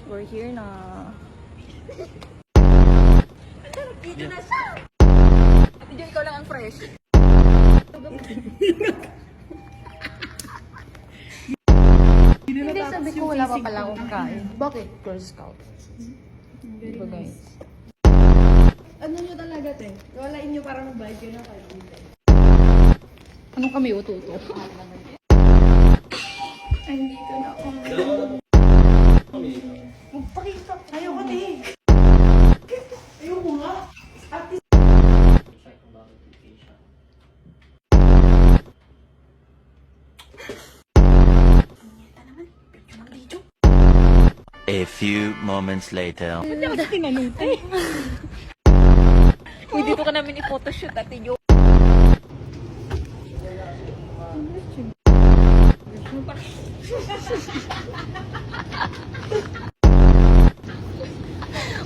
We're here na. Dito na siya! Ate Jo, ikaw lang ang fresh. Hindi, sabi ko wala pa pala akong kain. Bakit? Girl Scout. Diba guys? Ano nyo talaga, te? Walain nyo parang vibe yun ang kayo. Anong kami ututo? Ay, dito na ako. Magpakita. Ayoko, te. Ayoko nga. Ate. A few moments later. Uy, dito ka namin i-photoshoot, Ate Jo.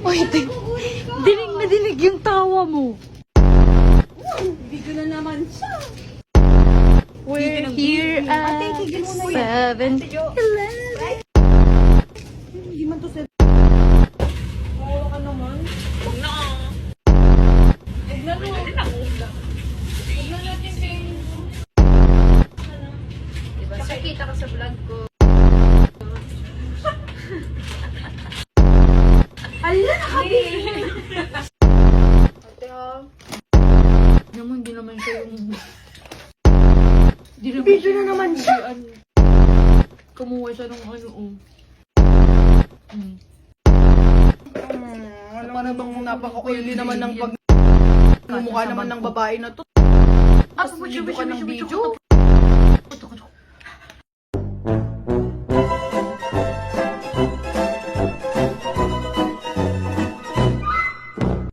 Uy, dinig na dinig yung tawa mo. Video na naman siya. We're here at 7-Eleven. Hindi man to set. Oo ka naman. Huwag na. Huwag na no. Huwag na natin kayo. Diba, sir, kita ka sa vlog ko. Ala, nakabili. Ate, ha? Naman, di naman siya yung... Di Video na naman siya. Kumuha siya ng ano, oh. Para bang napaka-oily naman ng pag... Mukha naman ng babae na to. Ah, Video ka ng video.